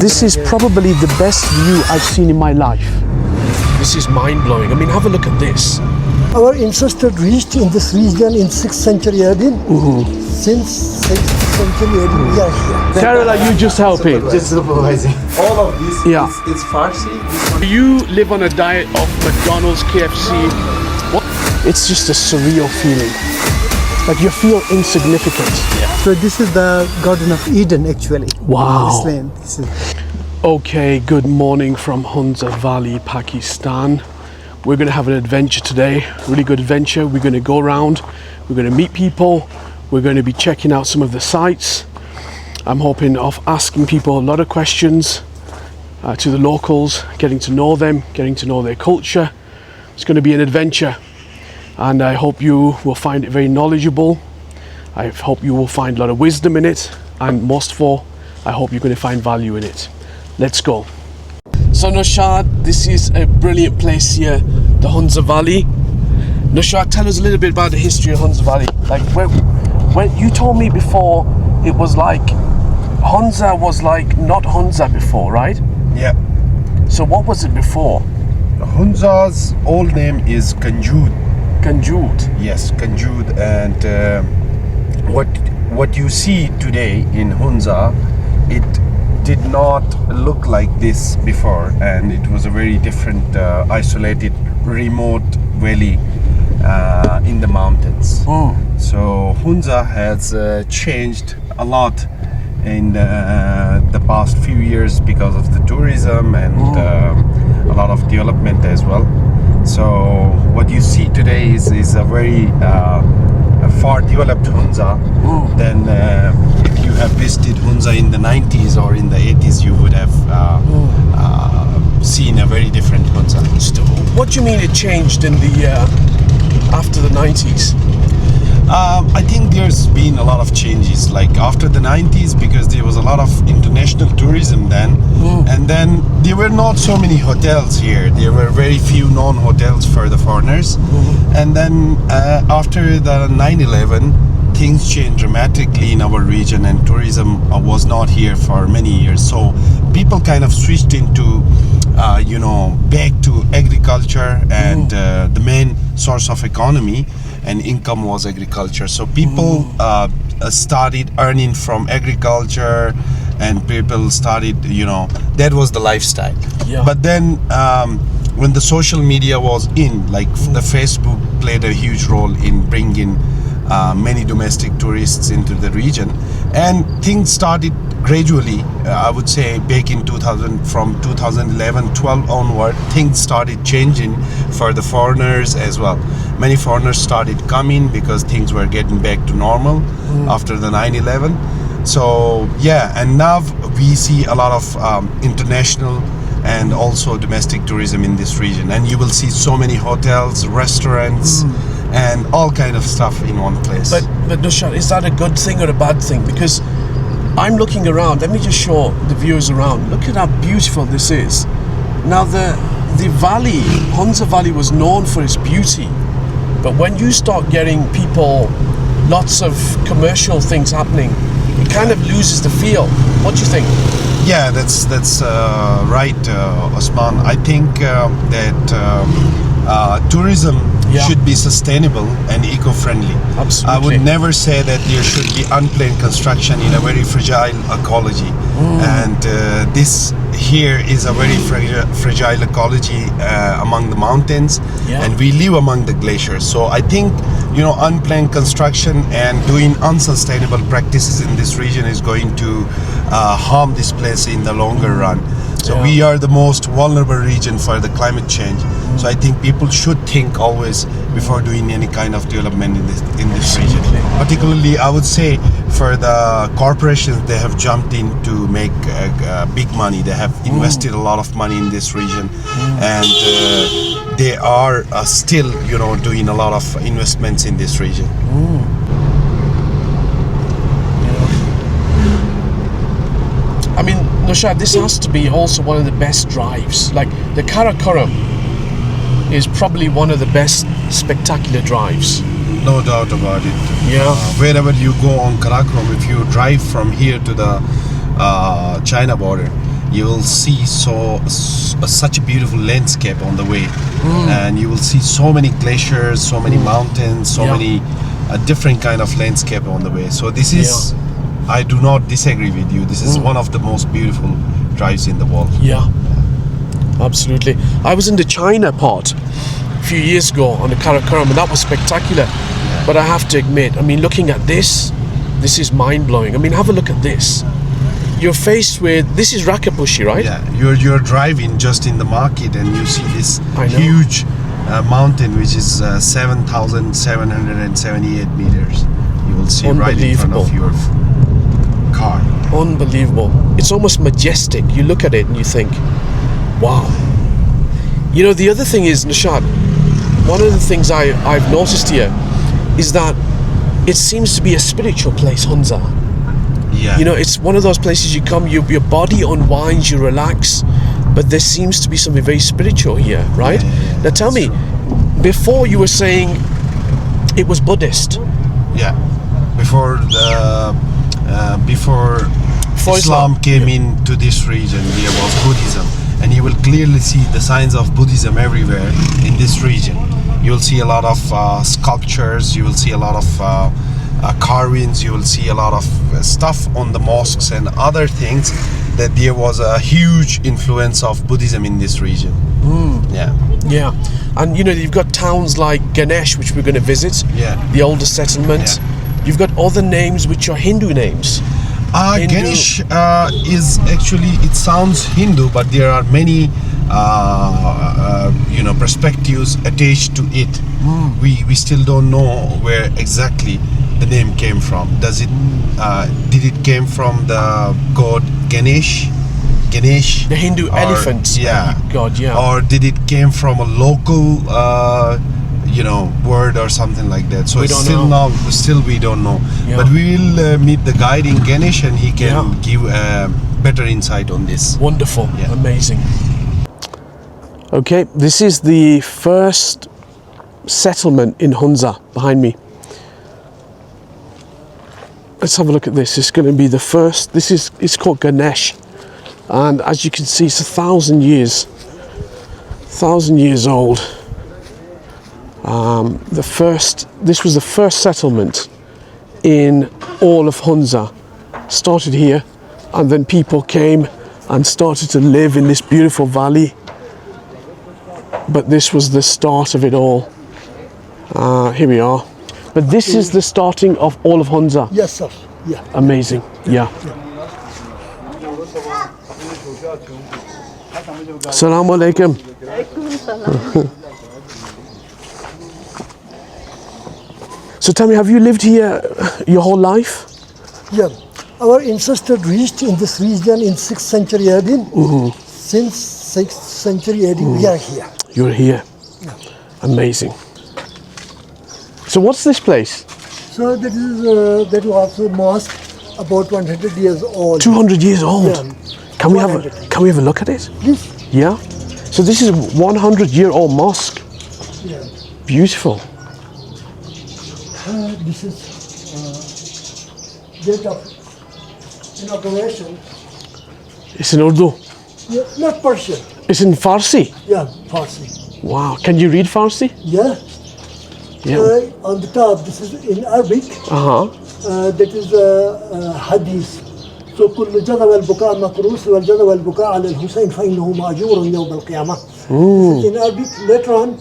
This is probably the best view I've seen in my life. This is mind-blowing. I mean, have a look at this. Our ancestors reached in this region in 6th century AD. Since 6th century AD, we are here. Kerala, you just helping. Just supervising. All of this is Farsi. You live on a diet of McDonald's, KFC. What? It's just a surreal feeling. Like you feel insignificant. So this is the Garden of Eden actually. Wow. This land. This is... Okay, good morning from Hunza Valley, Pakistan. We're going to have an adventure today, really good adventure. We're going to go around, we're going to meet people, we're going to be checking out some of the sites. I'm hoping of asking people a lot of questions to the locals, getting to know them, getting to know their culture. It's going to be an adventure and I hope you will find it very knowledgeable. I hope you will find a lot of wisdom in it, and most of all, I hope you're going to find value in it. Let's go. So Naushad, this is a brilliant place here, the Hunza Valley. Naushad, tell us a little bit about the history of Hunza Valley. Like when you told me before, it was like Hunza was like not Hunza before, right? Yeah. So what was it before? Hunza's old name is Kanjud. Kanjud. Yes, Kanjud, and what you see today in Hunza, it did not look like this before, and it was a very different, isolated, remote valley in the mountains. So Hunza has changed a lot in the past few years because of the tourism and a lot of development as well. So what you see today is a very far developed Hunza than if you have visited Hunza in the 90s or in the 80s, you would have seen a very different Hunza. What do you mean it changed in the after the 90s? I think there's been a lot of changes, like after the 90s, because there was a lot of international tourism then, and then there were not so many hotels here. There were very few known hotels for the foreigners, and then after the 9/11, things changed dramatically in our region, and tourism was not here for many years. So people kind of switched into back to agriculture, and the main source of economy and income was agriculture. So people started earning from agriculture, and people started, that was the lifestyle. Yeah. But then when the social media was in, like the Facebook played a huge role in bringing many domestic tourists into the region, and things started gradually. I would say back in 2000, from 2011-12 onward, things started changing for the foreigners as well. Many foreigners started coming because things were getting back to normal after the 9/11. So yeah, and now we see a lot of international and also domestic tourism in this region, and you will see so many hotels, restaurants, and all kind of stuff in one place. But Naushad, is that a good thing or a bad thing? Because I'm looking around. Let me just show the viewers around. Look at how beautiful this is. Now the valley, Hunza Valley, was known for its beauty, but when you start getting people, lots of commercial things happening, it kind of loses the feel. What do you think? Yeah, that's right, Osman. I think that tourism should be sustainable and eco-friendly. Absolutely. I would never say that there should be unplanned construction in a very fragile ecology. And this here is a very fragile ecology among the mountains, and we live among the glaciers. So I think, unplanned construction and doing unsustainable practices in this region is going to harm this place in the longer run. So we are the most vulnerable region for the climate change. So I think people should think always before doing any kind of development in this region. Particularly, I would say for the corporations, they have jumped in to make big money. They have invested a lot of money in this region, and they are still, doing a lot of investments in this region. I mean, Naushad, this has to be also one of the best drives. Like the Karakoram is probably one of the best spectacular drives. No doubt about it. Yeah. Wherever you go on Karakoram, if you drive from here to the China border, you will see such a beautiful landscape on the way, and you will see so many glaciers, so many mountains, so many different kind of landscape on the way. So this is, I do not disagree with you. This is one of the most beautiful drives in the world. Yeah, absolutely. I was in the China part a few years ago on the Karakoram, and that was spectacular. But I have to admit, I mean, looking at this is mind-blowing. I mean, have a look at this. You're faced with, this is Rakapushi, right? Yeah, you're driving just in the market and you see this I know. huge mountain, which is 7,778 meters. You will see right in front of your car. Unbelievable. It's almost majestic. You look at it and you think, wow. You know, the other thing is, Nishad, one of the things I've noticed here is that it seems to be a spiritual place, Hunza. Yeah. You know, it's one of those places you come, your body unwinds, you relax, but there seems to be something very spiritual here, right? Yeah, now tell me, before you were saying it was Buddhist. Yeah. Before Islam came into this region, there was Buddhism, and you will clearly see the signs of Buddhism everywhere in this region. You will see a lot of sculptures, you will see a lot of carvings, you will see a lot of stuff on the mosques and other things, that there was a huge influence of Buddhism in this region. Yeah, and you know, you've got towns like Ganesha, which we're going to visit, the oldest settlement. You've got other names which are Hindu names. Ganesh is actually, it sounds Hindu, but there are many perspectives attached to it. We still don't know where exactly the name came from. Did it came from the god Ganesh, The Hindu elephant god, or did it came from a local word or something like that? So it's still we don't know. But we will meet the guide in Ganesh, and he can give better insight on this. Wonderful, amazing. Okay, this is the first settlement in Hunza behind me. Let's have a look at this. It's going to be the first. It's called Ganesh, and as you can see, it's 1,000 years old. This was the first settlement in all of Hunza. Started here, and then people came and started to live in this beautiful valley. But this was the start of it all. Here we are. But this is the starting of all of Hunza. Yes, sir. Yeah. Amazing. Yeah. Assalamu alaikum. So tell me, have you lived here your whole life? Yeah. Our ancestors reached in this region in 6th century AD. Since 6th century AD, we are here. You're here. Yeah. Amazing. So what's this place? So that was a mosque about 100 years old. 200 years old. Yeah. Can we have a look at it? Please. Yeah. So this is a 100-year-old mosque. Yeah. Beautiful. This is date of inauguration. It's in Urdu. Yeah, not Persian. It's in Farsi. Yeah, Farsi. Wow. Can you read Farsi? Yeah. Yeah. On the top, this is in Arabic. That is hadith. So كل الجدى والبكاء مكروس والجدى والبكاء على الحسين فإنه مأجور يوم القيامة. In Arabic, later on,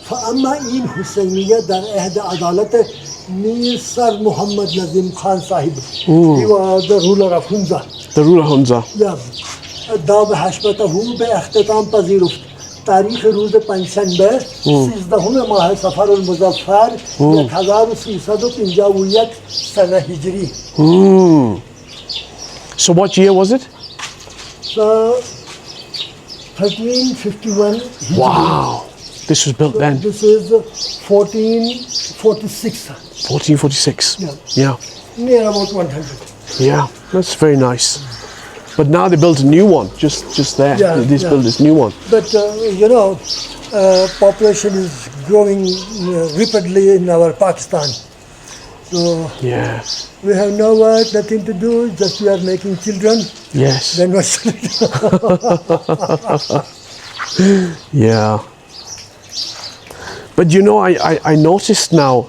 فأما إن حسينية در عهد عدالة میر سر محمد نظیم خان صاحب. He was the ruler of Hunza. The ruler Hunza. Yeah. داب حشمته به اختتام پذیرفت. تاریخ روز پنجشنبه 13 ماه صفر المظفر 1351 سنه هجری. So what year was it? So 1351 hijri. Wow. This was built then. This is 1446. 1446. Yeah. Near about 100. Yeah. That's very nice. But now they built a new one, just there. They built this new one. But population is growing rapidly in our Pakistan. So Yeah. we have no work, nothing to do, just we are making children. Yes. Then what's Yeah. But you know, I noticed now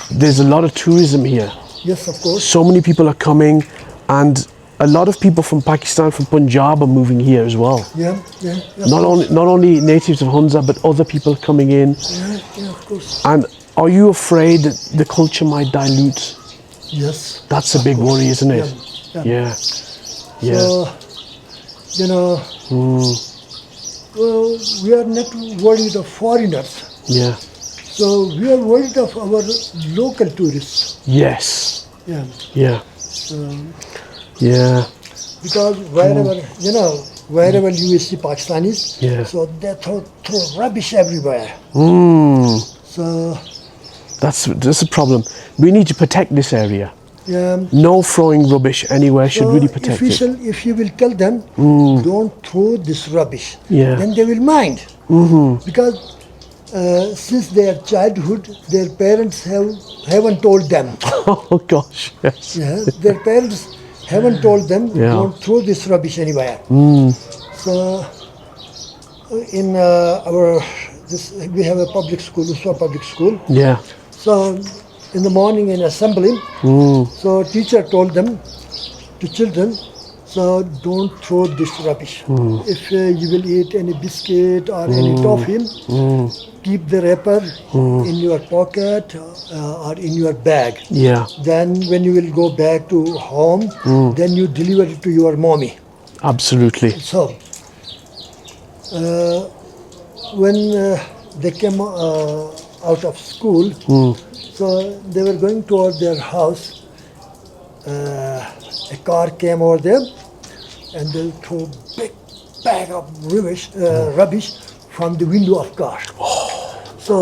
there's a lot of tourism here. Yes, of course. So many people are coming, and a lot of people from Pakistan, from Punjab, are moving here as well. Yeah, yeah. Not only natives of Hunza, but other people coming in. Yeah, of course. And are you afraid that the culture might dilute? Yes. That's a big worry, isn't it? Yeah. Yeah. So, you know, well, we are not worried of foreigners. Yeah. So we are worried of our local tourists. Yes. Yeah. Yeah. So, Yeah. because wherever, you know, wherever you see Pakistanis, Yeah. so they throw rubbish everywhere. So, That's a problem. We need to protect this area. yeah. No throwing rubbish anywhere. Should really protect it. If you will tell them, don't throw this rubbish, Yeah. then they will mind. Because since their childhood, their parents haven't told them. Oh gosh. Yes. Yeah, their parents haven't told them, Yeah. don't throw this rubbish anywhere. So in we have a public school, Uswa public school. Yeah. So in the morning in assembly, so teacher told them to children, so don't throw this rubbish. If you will eat any biscuit or any toffee, keep the wrapper in your pocket or in your bag. Yeah. Then when you will go back to home, then you deliver it to your mommy. Absolutely. So when they came out of school, so they were going toward their house. A car came over there, and they threw big bag of rubbish from the window of car. So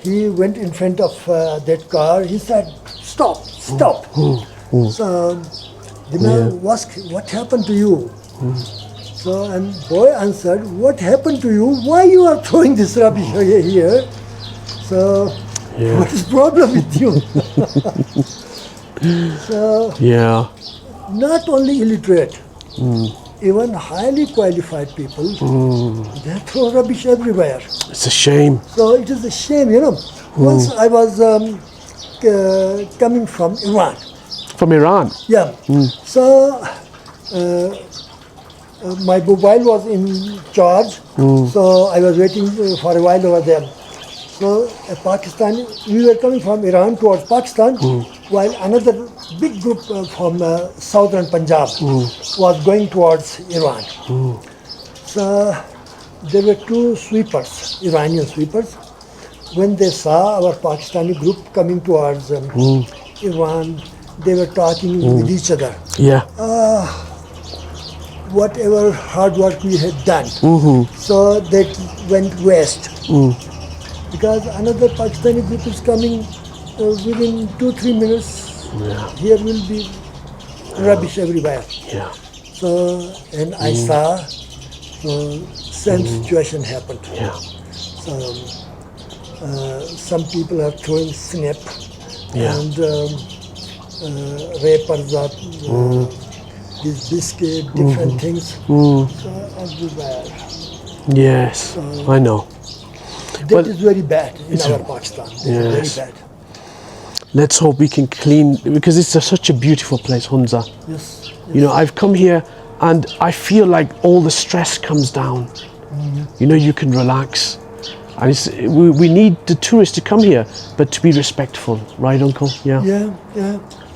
he went in front of that car. He said, "Stop, stop." So the man asked, "What happened to you?" So and boy answered, "What happened to you? Why you are throwing this rubbish here?" So what is problem with you? So Yeah. not only illiterate, even highly qualified people, they throw rubbish everywhere. It's a shame. So it is a shame, you know. Once I was coming from Iran. From Iran. Yeah. So my mobile was in charge. So I was waiting for a while over there. So we were coming from Iran towards Pakistan, while another big group from southern Punjab was going towards Iran. So there were two sweepers, Iranian sweepers. When they saw our Pakistani group coming towards Iran, they were talking with each other. Yeah. Whatever hard work we had done, so that went waste. Because another Pakistani group is coming within 2-3 minutes. Here will be rubbish everywhere. Yeah. So, and I saw same situation happened. Yeah. So, some people are throwing snap and wrappers of this biscuit, different things. So everywhere. Yes. I know. That is very bad in our Pakistan. That is very bad. Let's hope we can clean, because it's such a beautiful place, Hunza. Yes. You know, I've come here and I feel like all the stress comes down. You know, you can relax. And we need the tourists to come here, but to be respectful, right, Uncle? Yeah.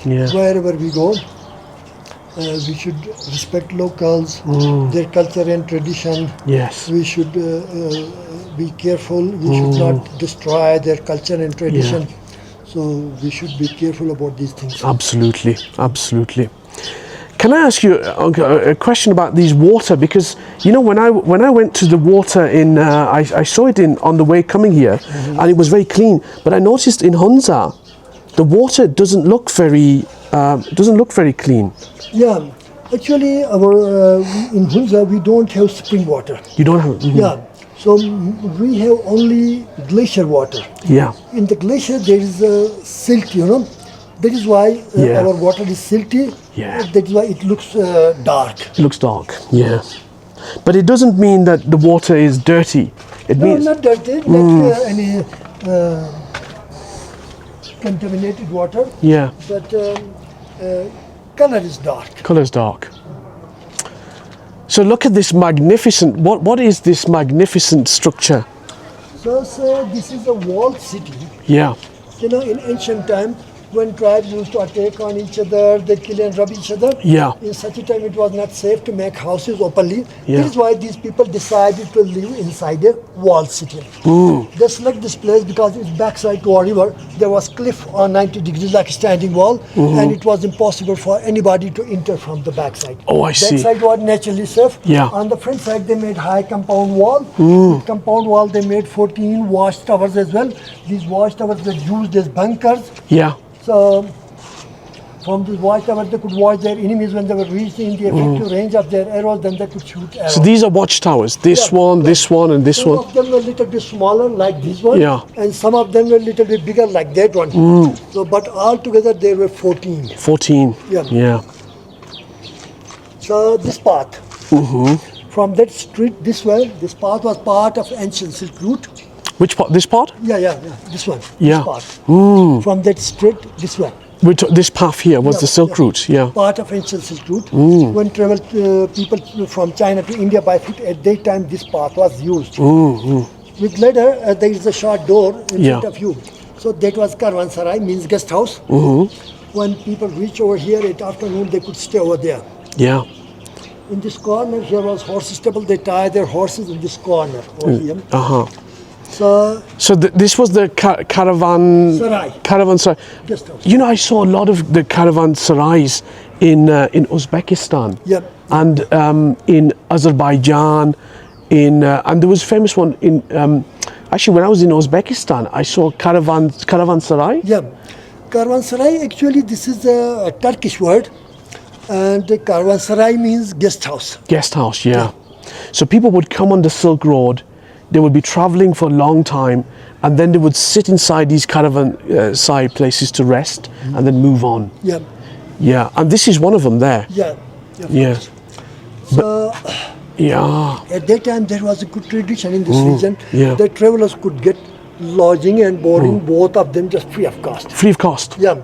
Yeah. Wherever we go, we should respect locals, their culture and tradition. Yes. We should be careful. We should not destroy their culture and tradition. So we should be careful about these things. Absolutely, absolutely. Can I ask you, Uncle, a question about these water? Because you know, when I went to the water in, I saw it on the way coming here, and it was very clean. But I noticed in Hunza, the water doesn't look very clean. Yeah, actually, in Hunza we don't have spring water. You don't have. Yeah, so we have only glacier water. Yeah. In the glacier there is silt, you know. That is why Yeah. our water is silty. Yeah. That is why it looks dark. It looks dark. Yeah. But it doesn't mean that the water is dirty. It No, means not dirty, not any contaminated water, yeah, but color is dark. color's dark. So look at this magnificent. What is this magnificent structure? So this is a walled city. Yeah. You know, in ancient time, when tribes used to attack on each other, they kill and rob each other. Yeah. In such a time, it was not safe to make houses openly. Yeah. This is why these people decided to live inside a walled city. They select this place because it's backside to a river. There was cliff on 90 degrees, like a standing wall, and it was impossible for anybody to enter from the backside. Oh, I see. Backside was naturally safe. Yeah. On the front side, they made high compound wall. With compound wall, they made 14 watchtowers as well. These watchtowers were used as bunkers. Yeah. So from this watchtower, they could watch their enemies when they were reaching the effective range of their arrows. Then they could shoot arrows. So these are watchtowers. This Yeah. one, this one, and this Some one. of them were a little bit smaller, like this one. Yeah. And some of them were a little bit bigger, like that one. So, but altogether there were 14. 14. Yeah. Yeah. So this path, from that street this way, this path was part of ancient Silk Route. Which part? This part? Yeah, this one. Yeah. This path. From that street, this one. This path here was Yeah, the Silk yeah. Route. Yeah. Part of ancient Silk Route. When traveled people from China to India by foot, at that time this path was used. With later, there is a short door in Yeah. front of you. So that was Caravanserai, means guest house. When people reach over here at afternoon, they could stay over there. Yeah. In this corner, here was horse stable. They tie their horses in this corner over here. Uh-huh. So, So this was the caravan Sarai, caravanserai. guest house. You know, I saw a lot of the caravanserais in Uzbekistan. Yep. And in Azerbaijan, and there was a famous one in. Actually, when I was in Uzbekistan, I saw caravanserai. Yeah. Caravanserai, actually, this is a Turkish word. And Caravanserai means guest house. Guest house, yeah. So people would come on the Silk Road, they would be traveling for a long time, and then they would sit inside these caravan places to rest and then move on. Yeah. Yeah, and this is one of them there. Yeah. Yeah. So, Yeah. at that time, there was a good tradition in this region Yeah. that travelers could get lodging and boarding, both of them just free of cost. Free of cost. Yeah.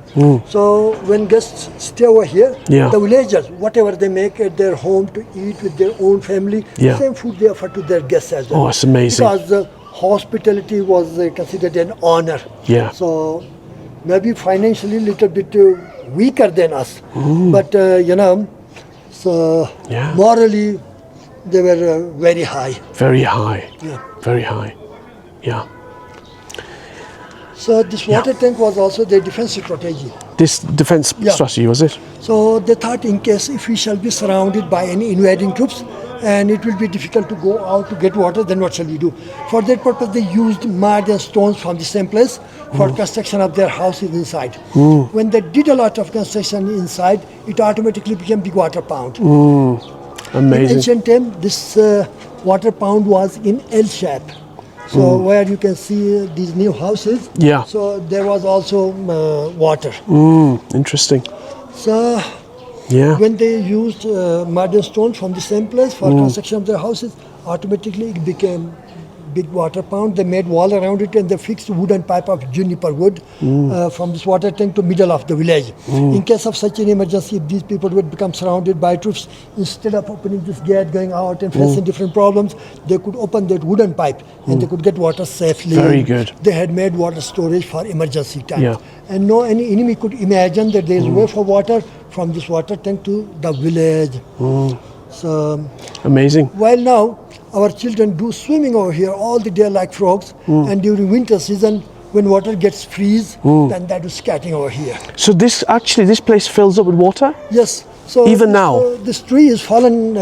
So when guests stay over here, Yeah. the villagers, whatever they make at their home to eat with their own family, Yeah. same food they offer to their guests as well. Oh, it's amazing. Because hospitality was considered an honor. Yeah. So maybe financially a little bit weaker than us, but you know, so Yeah. morally they were very high. Very high. Yeah. Very high. Yeah. So this water tank was also their defense strategy. This defense Yeah. strategy, was it? So they thought in case if we shall be surrounded by any invading troops and it will be difficult to go out to get water, then what shall we do? For that purpose, they used mud and stones from the same place for construction of their houses inside. When they did a lot of construction inside, it automatically became big water pound. In Amazing. ancient time, this water pound was in L shape. So where you can see these new houses, Yeah. so there was also water. Interesting. So Yeah. when they used mud and stone from the same place for construction of their houses, automatically it became big water pound. They made wall around it and they fixed wooden pipe of juniper wood from this water tank to middle of the village. In case of such an emergency, if these people would become surrounded by troops, instead of opening this gate, going out and facing different problems, they could open that wooden pipe and they could get water safely. Very good. They had made water storage for emergency times. Yeah. And no any enemy could imagine that there is a way for water from this water tank to the village. So Amazing. while now our children do swimming over here all the day like frogs, and during winter season when water gets freeze, then that is scattering over here. So this place fills up with water? Yes. So Even this, now? this tree is fallen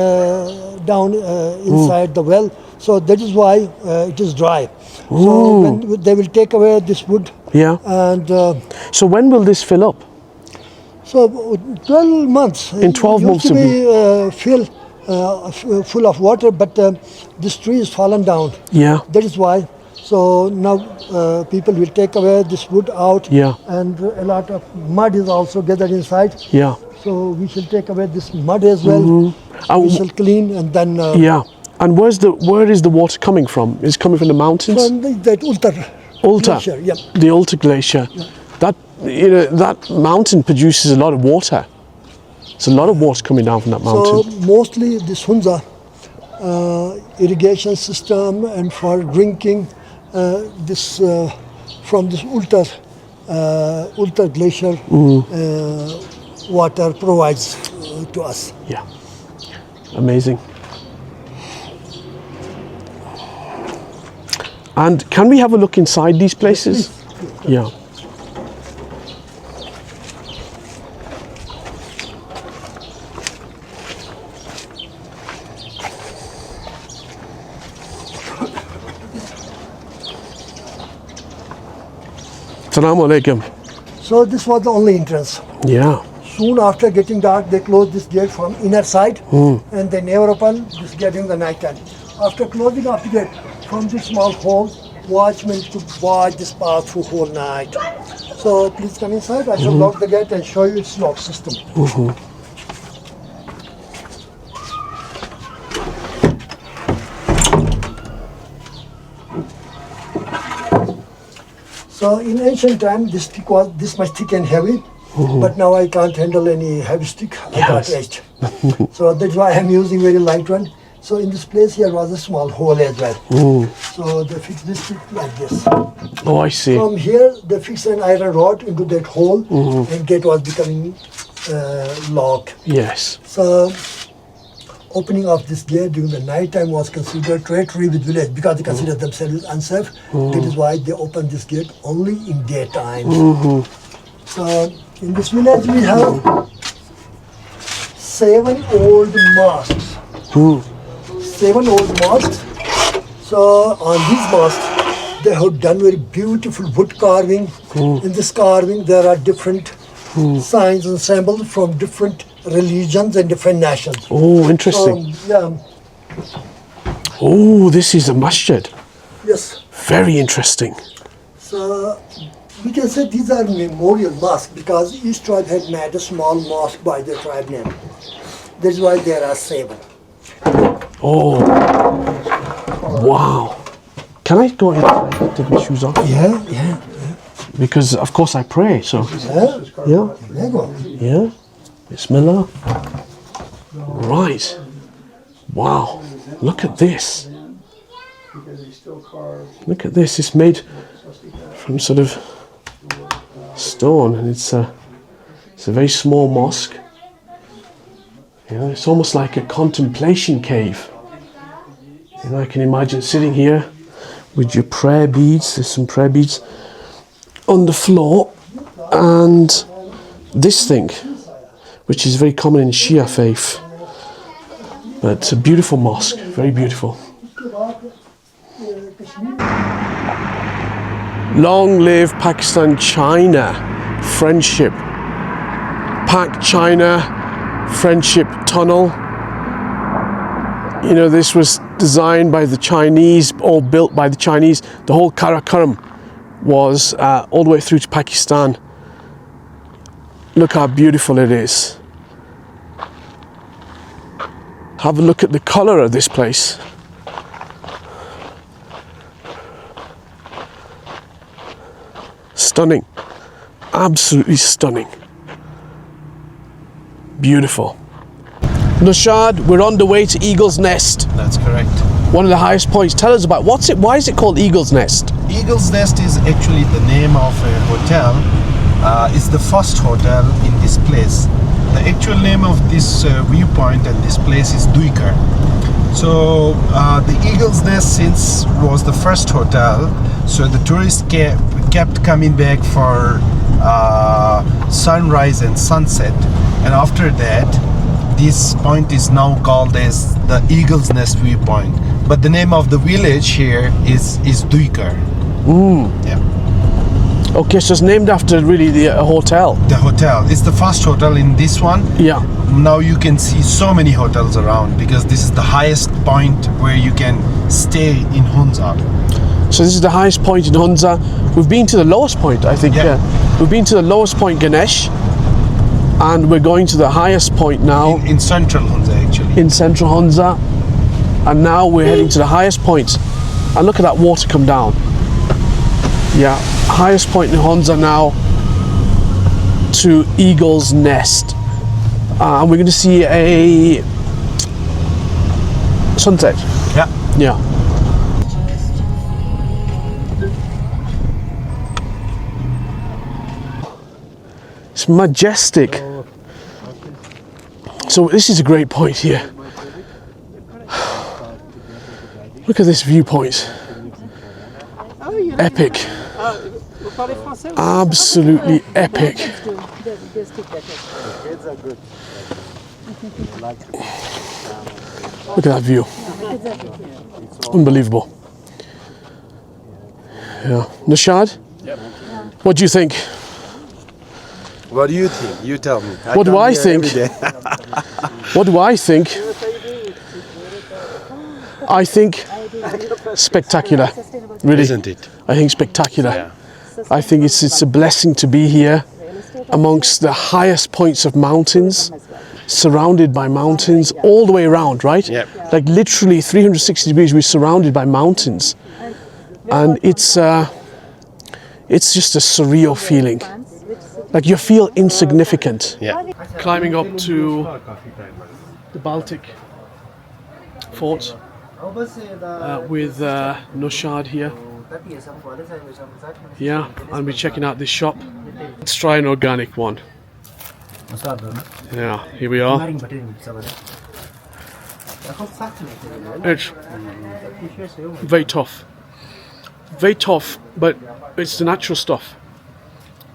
down inside the well, so that is why it is dry. So when they will take away this wood, Yeah. and So when will this fill up? so 12 months. In 12 months used to it'll be full of water, but this tree is fallen down. Yeah. That is why. So now people will take away this wood out, Yeah. and a lot of mud is also gathered inside. Yeah. So we shall take away this mud as well. And We shall clean, and then yeah. And where is the water coming from? Is it coming from the mountains? from that Ultar glacier, yeah. The Ulta Glacier. That that mountain produces a lot of water. It's a lot of water coming down from that So mountain. mostly this Hunza irrigation system, and for drinking, this from this Ultar glacier water provides to us. Yeah. Amazing. And can we have a look inside these places? Yeah. Assalamu alaikum. So this was the only entrance. Yeah. Soon after getting dark, they closed this gate from inner side, and they never open this gate in the night time. After closing of the gate, from this small hole, watchmen to watch this path through whole night. So please come inside. I shall lock the gate and show you its lock system. So in ancient time, this stick was this much thick and heavy, but now I can't handle any heavy stick. I got Yes. edged. So that's why I'm using very light one. So in this place here was a small hole as well. So they fixed this stick like this. Oh, I see. From here, they fixed an iron rod into that hole, and gate was becoming locked. Yes. So opening of this gate during the night time was considered treachery with village because they consider themselves unsafe. That is why they opened this gate only in daytime. So in this village we have 7 old mosques. 7 old mosques. So on these mosques they have done very beautiful wood carving. In this carving there are different signs and symbols from different religions and different nations. Oh, interesting. Yeah, Oh, this is a masjid. yes. Very interesting. So we can say these are memorial mosques because each tribe had made a small mosque by their tribe name. That's why there are 7. Oh. Wow. Can I go in? Take my shoes off? Yeah. Because of course I pray, so yeah. There you go. Yeah. Bismillah. Right. Wow. Look at this. Look at this. It's made from sort of stone, and it's a very small mosque. It's almost like a contemplation cave. I can imagine sitting here with your prayer beads. There's some prayer beads on the floor, and this thing, which is very common in Shia faith. But it's a beautiful mosque, very beautiful. Long live Pakistan, China, friendship. Pak-China friendship tunnel. This was designed by the Chinese, or built by the Chinese. The whole Karakoram was all the way through to Pakistan. Look how beautiful it is. Have a look at the color of this place. Stunning. Absolutely stunning. Beautiful. Nashad, we're on the way to Eagle's Nest, That's correct. one of the highest points. Tell us about why is it called Eagle's Nest? Eagle's Nest is actually the name of a hotel. It's the first hotel in this place. The actual name of this viewpoint and this place is Duikar. So the Eagle's Nest since was the first hotel, so the tourists kept coming back for sunrise and sunset, and after that this point is now called as the Eagle's Nest viewpoint, but the name of the village here is Duikar. Yeah. Okay, so it's named after really the hotel. The hotel is the first hotel in this one. Yeah. Now you can see so many hotels around because this is the highest point where you can stay in Hunza. So this is the highest point in Hunza. We've been to the lowest point, I think. Yeah. We've been to the lowest point, Ganesha, and we're going to the highest point now. In central Hunza, actually. In central Hunza, and now we're heading to the highest point. And look at that water come down. Yeah, highest point in Hunza now to Eagle's Nest. And we're going to see a sunset. Yeah. Yeah. It's majestic. So this is a great point here. Look at this viewpoint. Epic. Absolutely epic. Look at that view. Unbelievable. Yeah. Nishad? What do you think? What do you think? You tell me. What do I think? What do I think? I think spectacular. Really. Isn't it? I think spectacular. I think it's a blessing to be here amongst the highest points of mountains, surrounded by mountains all the way around, right? Yep. Like literally 360 degrees, we're surrounded by mountains. And it's just a surreal feeling. Like you feel insignificant. Yeah. Climbing up to the Baltic Fort with Nushad here. Yeah, and we're checking out this shop. Let's try an organic one. Yeah, here we are. It's very tough. Very tough, but it's the natural stuff.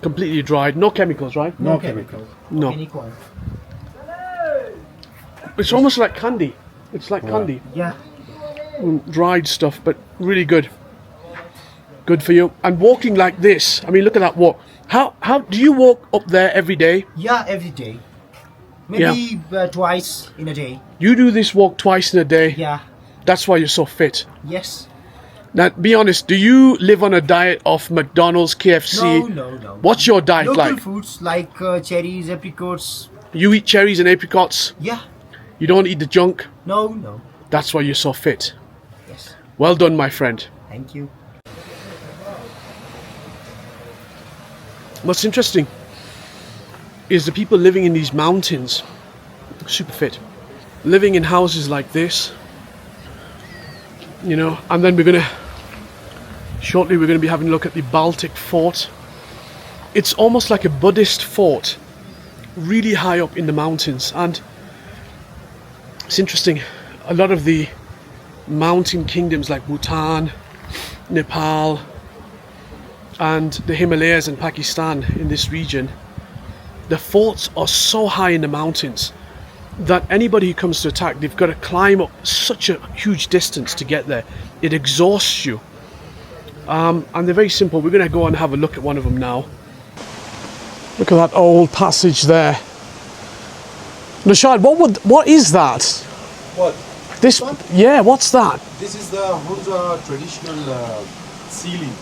Completely dried, no chemicals, right? No chemicals. No. It's almost like candy. It's like candy. Yeah. Dried stuff, but really good. Good for you. And walking like this, I mean, look at that walk. How do you walk up there every day? Yeah, every day. Maybe twice in a day. You do this walk twice in a day? Yeah. That's why you're so fit. Yes. Now, be honest, do you live on a diet of McDonald's, KFC? No. What's your diet Local like? foods like cherries, apricots. You eat cherries and apricots? Yeah. You don't eat the junk? No. That's why you're so fit. Yes. Well done, my friend. Thank you. What's interesting is the people living in these mountains, super fit, living in houses like this, you know, and then shortly we're going to be having a look at the Baltic Fort. It's almost like a Buddhist fort, really high up in the mountains, and it's interesting, a lot of the mountain kingdoms like Bhutan, Nepal, and the Himalayas and Pakistan in this region, the forts are so high in the mountains that anybody who comes to attack, they've got to climb up such a huge distance to get there. It exhausts you. And they're very simple. We're going to go and have a look at one of them now. Look at that old passage there. Nashad, what is that? What? This, yeah, what's that? This is the Hunza traditional ceiling.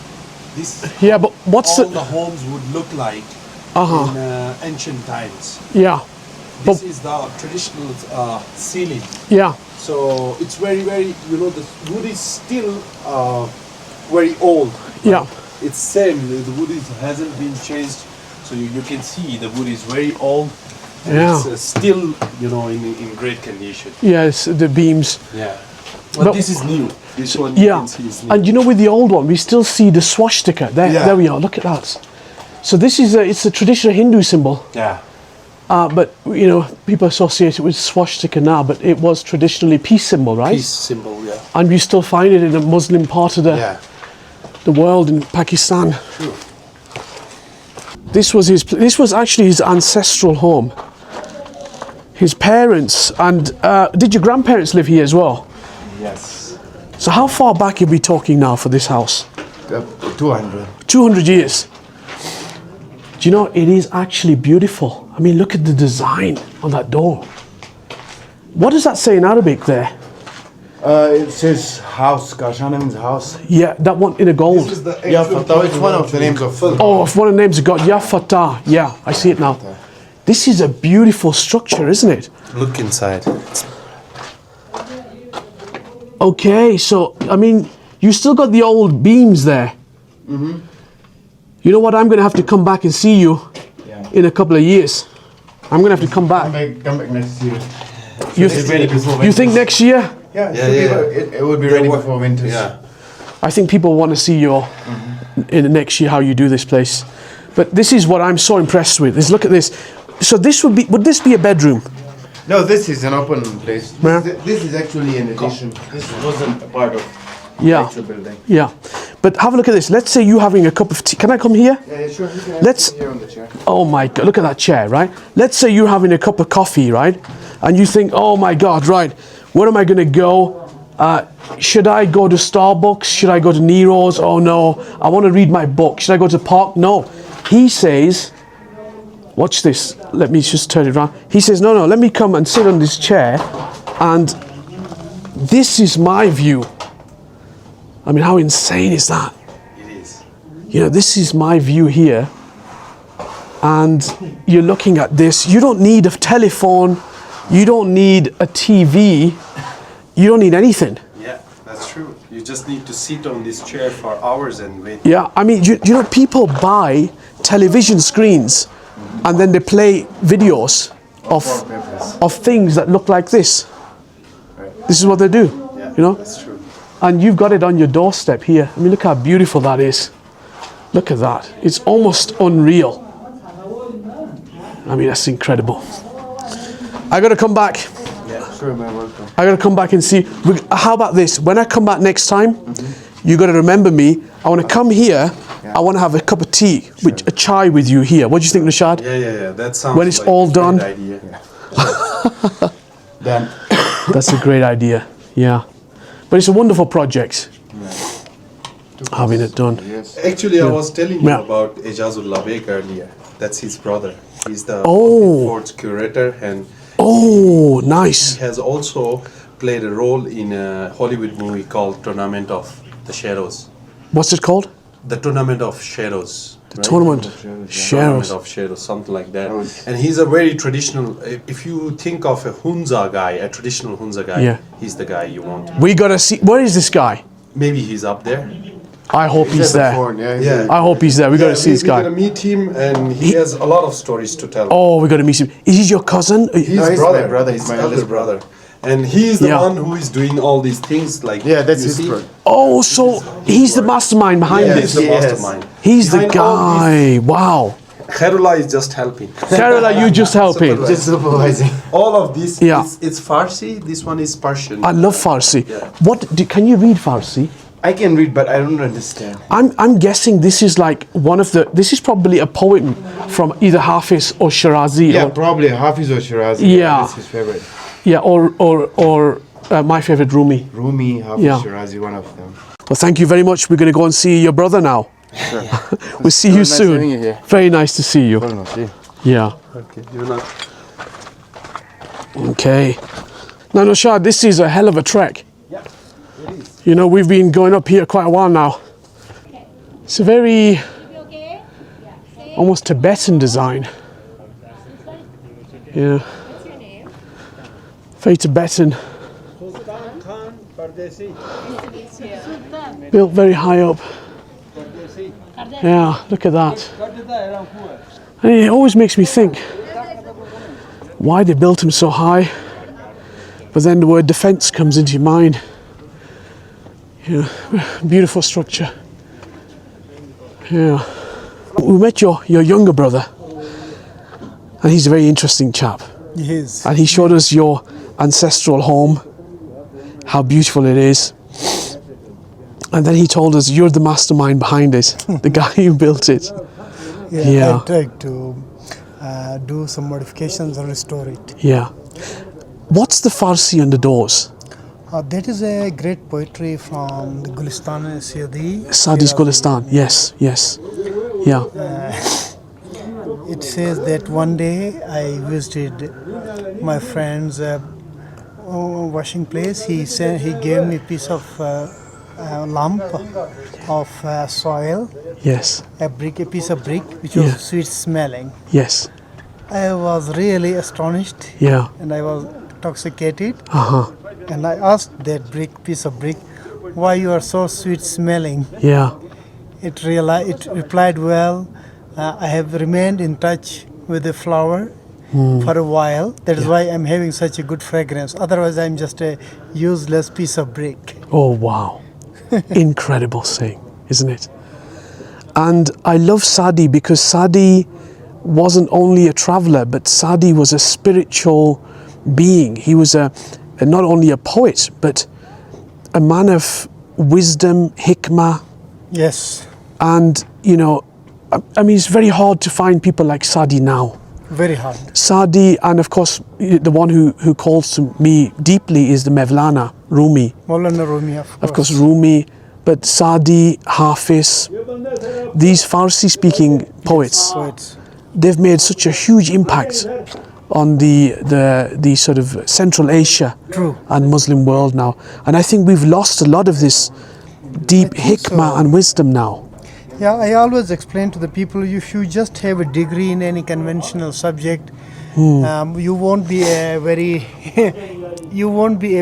This Yeah, but what's all the... the homes would look like Uh-huh. in ancient times. Yeah, This is the traditional ceiling. yeah, So it's very, the wood is still very old. yeah. It's same, the wood hasn't been changed. So you can see the wood is very old. And Yeah. It's still, in great condition. Yes, the beams. Yeah. But this is new. This one you Yeah, can see is new. and you know, with the old one, we still see the swastika. There, Yeah. there we are. Look at that. So this is it's a traditional Hindu symbol, Yeah. but people associate it with swastika now. But it was traditionally peace symbol, right? Peace symbol, yeah. And we still find it in a Muslim part of Yeah. the world in Pakistan. True. This was actually his ancestral home. His parents and did your grandparents live here as well? Yes. So how far back are we talking now for this house? 200. 200 years. Do you know, it is actually beautiful. I mean, look at the design on that door. What does that say in Arabic there? It says house. Karshana means house. Yeah, that one in a gold. Yeah, Fatah. It's one of the names of. Oh, if one of the names is got Ya Fatah. Yeah, I see it now. This is a beautiful structure, isn't it? Look inside. Okay, so, I mean, you still got the old beams there. You know what? I'm going to have to come back and see you in a couple of years. I'm going to have to come back. Come back next year. You think next year? Yeah, it would be ready before winter. Yeah. I think people want to see you in the next year how you do this place. But this is what I'm so impressed with. Is look at this. So this would this be a bedroom? No, this is an open place. Yeah. This is actually an addition. This wasn't a part of the Yeah. actual building. Yeah. But have a look at this. Let's say you having a cup of tea. Can I come here? Yeah, sure. You can Let's- sit here on the chair. Oh my God, look at that chair, right? Let's say you're having a cup of coffee, right? And you think, oh my God, right, where am I going to go? Should I go to Starbucks? Should I go to Nero's? Oh no, I want to read my book. Should I go to the park? No. He says, watch this. Let me just turn it around. He says, no, let me come and sit on this chair. And this is my view. I mean, how insane is that? It is. You know, this is my view here. And you're looking at this. You don't need a telephone. You don't need a TV. You don't need anything. Yeah, that's true. You just need to sit on this chair for hours and wait. Yeah, I mean, you know, people buy television screens and then they play videos of things that look like this. This is what they do, Yeah, you know? that's true. And you've got it on your doorstep here. I mean, look how beautiful that is. Look at that. It's almost unreal. I mean, that's incredible. I got to come back. Sure, man. Welcome. I got to come back and see. How about this? When I come back next time, you got to remember me. I want to come here. I want to have a cup of tea, with a chai with you here. What do you think, Rashad? Yeah. That sounds When it's like all a great done. idea. Done. That's a great idea. Yeah. But it's a wonderful project. Having it done. Yes. Actually, I was telling you Yeah. about Ejazullah Beg earlier. That's his brother. He's the Oh. Baltic Fort's curator, and Oh, nice. has also played a role in a Hollywood movie called Tournament of the Shadows. What's it called? The Tournament of Shadows. The Tournament. Tournament Shadows. of Shadows, something like that. And he's a very traditional. If you think of a Hunza guy, a traditional Hunza guy, Yeah. he's the guy you want. We got to see. Where is this guy? Maybe he's up there. I hope he's there. Yeah. I hope he's there. We got to see this We're guy. gonna meet him, and he has a lot of stories to tell. Oh, we got to meet him. Is he your cousin? He's No, he's brother. my brother. He's His my elder eldest brother. And he is the Yeah. one who is doing all these things. Like Yeah, that's you his see? brother. Oh, so he's the mastermind behind Yeah, this. he's the Yes. mastermind. He's the Behind all guy. Wow. this, Khairullah is just helping. Kerala, you just helping. Supervisor. Just supervising. All of this, Yeah. it's Farsi. This one is Persian. I love Farsi. Yeah. Can you read Farsi? I can read, but I don't understand. I'm guessing this is like this is probably a poem from either Hafiz or Shirazi. Yeah, or, probably Hafiz or Shirazi. Yeah. That's his favorite. yeah, or my favorite Rumi. Rumi, Hafiz, Yeah. Shirazi, one of them. Well, thank you very much. We're going to go and see your brother now. We'll see you nice soon. having you here. Very nice to see you. Yeah. Okay, you're not. Okay. Now, Noshad, this is a hell of a trek. Yeah, it is. You know, we've been going up here quite a while now. It's a very almost Tibetan design. Yeah. Very Tibetan. Sultan Khan Pardesi. Built very high up. Yeah, look at that. And it always makes me think why they built him so high. But then the word defense comes into your mind. Yeah, beautiful structure. Yeah. We met your younger brother, and he's a very interesting chap. Yes. And he showed us your ancestral home, how beautiful it is. And then he told us you're the mastermind behind it, the guy who built it. Yeah. I tried to do some modifications and restore it. Yeah. What's the Farsi on the doors? That is a great poetry from the Gulistan Sadi. Sadi's Gulistan. Yes, yes. Yeah. It says that one day I visited my friend's washing place, he gave me a piece of lump of soil, Yes. a piece of brick, which Yeah. was sweet smelling. Yes. I was really astonished, Yeah. and I was intoxicated. Uh-huh. And I asked that piece of brick, why you are so sweet smelling? Yeah. It replied, well, I have remained in touch with the flower for a while. That is why I'm having such a good fragrance. Otherwise, I'm just a useless piece of brick. Oh, wow. Incredible saying, isn't it? And I love Sadi because Sadi wasn't only a traveler, but Sadi was a spiritual being. He was not only a poet, but a man of wisdom, hikmah, Yes, and, you know, I mean, it's very hard to find people like Sadi now. very hard. Sadi, and of course, the one who calls to me deeply is the Mevlana, Rumi. Maulana Rumi, Of course, Rumi, but Sadi, Hafiz, these Farsi-speaking poets, Poets. they've made such a huge impact on the sort of Central Asia True. and Muslim world now. And I think we've lost a lot of this deep hikmah so. and wisdom now. Yeah, I always explain to the people, if you just have a degree in any conventional subject, you won't be a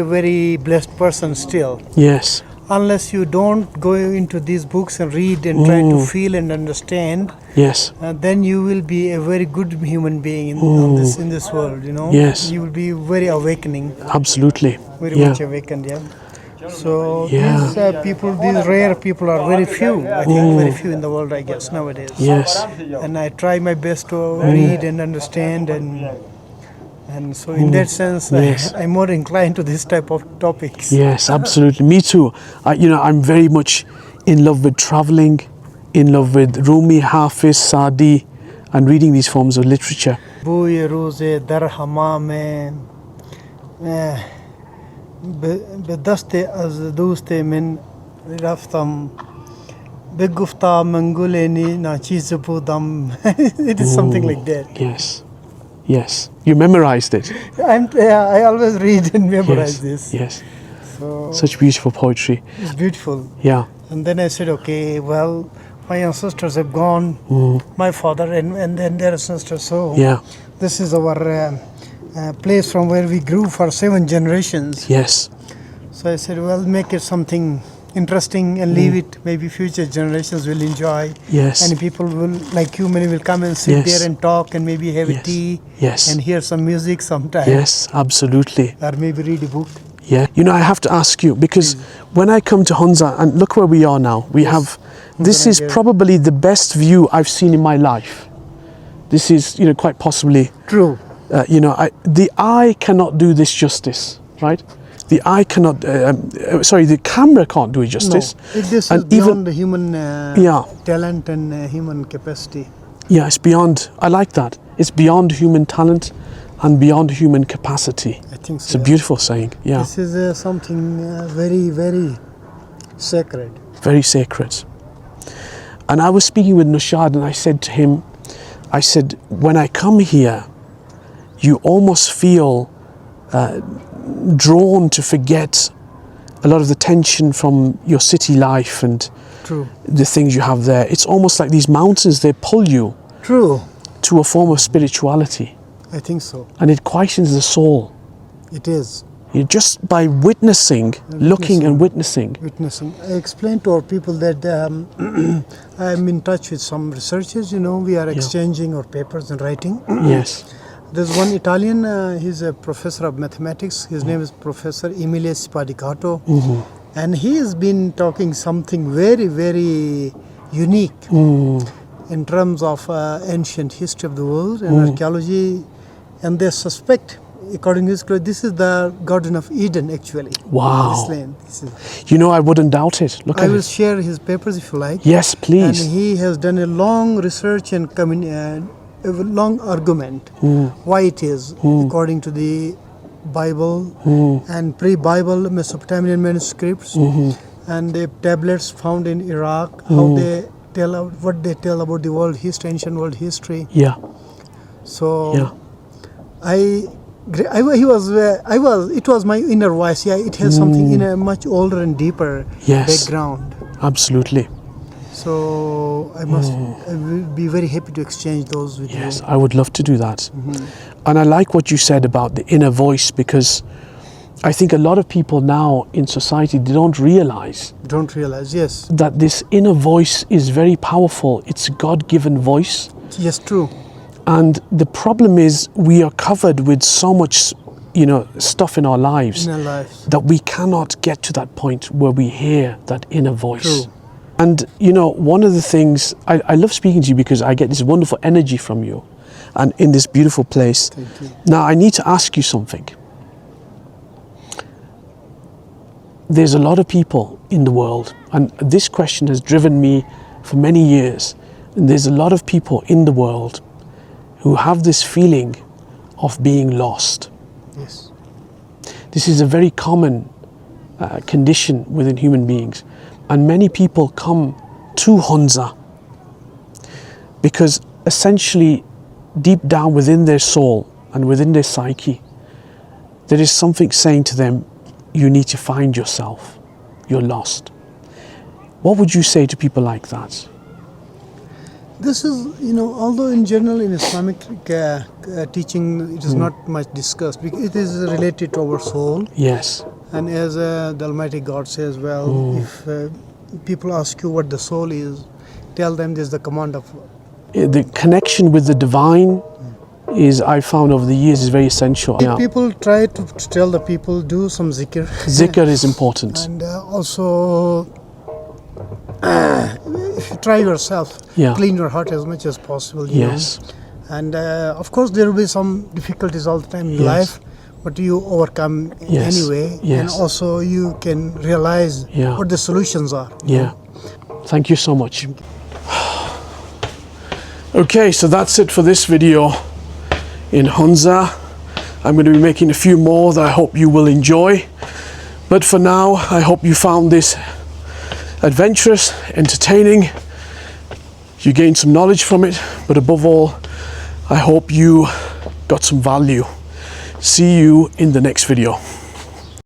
very blessed person still, Yes, unless you don't go into these books and read and try to feel and understand. yes, Then you will be a very good human being in this world. You know. Yes. You will be very awakening, absolutely. very Yeah. much awakened. Yeah. So Yeah. these rare people are very few. I think very few in the world, I guess, nowadays. Yes, And I try my best to read and understand, and so in that sense, Yes. I'm more inclined to this type of topics. yes, absolutely. Me too. I'm very much in love with traveling, in love with Rumi, Hafiz, Sadi, and reading these forms of literature. Booye roze dar hama mein bedaste az doste min raftam begufta manguleni na cheez budam. It is something like that. Yes, yes. You memorized it. I always read and memorize this. Yes. So Such beautiful poetry. it's beautiful. Yeah. And then I said, okay, well, my ancestors have gone, my father and then their ancestors. So Yeah. this is our place from where we grew for 7 generations. Yes. So I said, well, make it something interesting and leave it. Maybe future generations will enjoy. Yes. And people will, like you, many will come and sit Yes. there and talk and maybe have a Yes. tea Yes. and hear some music sometime. Yes, absolutely. Or maybe read a book. Yeah. I have to ask you because when I come to Hunza, and look where we are now, we have, this is Hunza. probably the best view I've seen in my life. This is, quite possibly, True. the eye cannot do this justice, right? The eye cannot, the camera can't do it justice. No, this is And beyond the human Yeah. talent and human capacity. Yeah, it's beyond, I like that. It's beyond human talent and beyond human capacity. I think so. It's a beautiful saying, yeah. This is something very, very sacred. Very sacred. And I was speaking with Nushad and I said to him, when I come here, you almost feel drawn to forget a lot of the tension from your city life and True. the things you have there. It's almost like these mountains, they pull you True. to a form of spirituality I think so. and it quietens the soul. It is. Just by witnessing, looking and witnessing. Witnessing. I explained to our people that I'm in touch with some researchers. We are exchanging our papers and writing. Yes. There's one Italian, he's a professor of mathematics. His name is Professor Emilio Spadicato. And he has been talking something very, very unique in terms of ancient history of the world and archaeology. And they suspect, according to his claim, this is the Garden of Eden, actually. Wow. This land. I wouldn't doubt it. Look I at will it. share his papers if you like. Yes, And please. he has done a long research and a long argument why it is, according to the Bible and pre-Bible Mesopotamian manuscripts and the tablets found in Iraq, how they tell what they tell about the world history, ancient world history. Yeah. So Yeah. I It was my inner voice. Yeah, it has something in a much older and deeper Yes. background. Absolutely. So I will be very happy to exchange those with Yes, you. I would love to do that. And I like what you said about the inner voice, because I think a lot of people now in society, they don't realize Don't realize, yes. that this inner voice is very powerful. It's a God-given voice. Yes, true. And the problem is we are covered with so much, stuff in our lives In our lives. that we cannot get to that point where we hear that inner voice. True. And one of the things, I love speaking to you because I get this wonderful energy from you and in this beautiful place. Thank you. Now I need to ask you something. There's a lot of people in the world, and this question has driven me for many years. And there's a lot of people in the world who have this feeling of being lost. Yes. This is a very common condition within human beings. And many people come to Hunza because essentially deep down within their soul and within their psyche, there is something saying to them, you need to find yourself. You're lost. What would you say to people like that? This is, although in general in Islamic teaching it is not much discussed, because it is related to our soul. Yes. And as the Almighty God says, well, if people ask you what the soul is, tell them this is the command of The connection with the divine is, I found over the years, is very essential. If people try to tell the people, do some zikr. Zikr is important. And also, if you try yourself, Yeah. clean your heart as much as possible. Yes. And of course, there will be some difficulties all the time in Yes. life, but you overcome Yes. anyway. Yes. And also, you can realize Yeah. what the solutions are. Yeah. Thank you so much. Okay, so that's it for this video in Hunza. I'm going to be making a few more that I hope you will enjoy. But for now, I hope you found this adventurous, entertaining. You gained some knowledge from it, but above all, I hope you got some value. See you in the next video.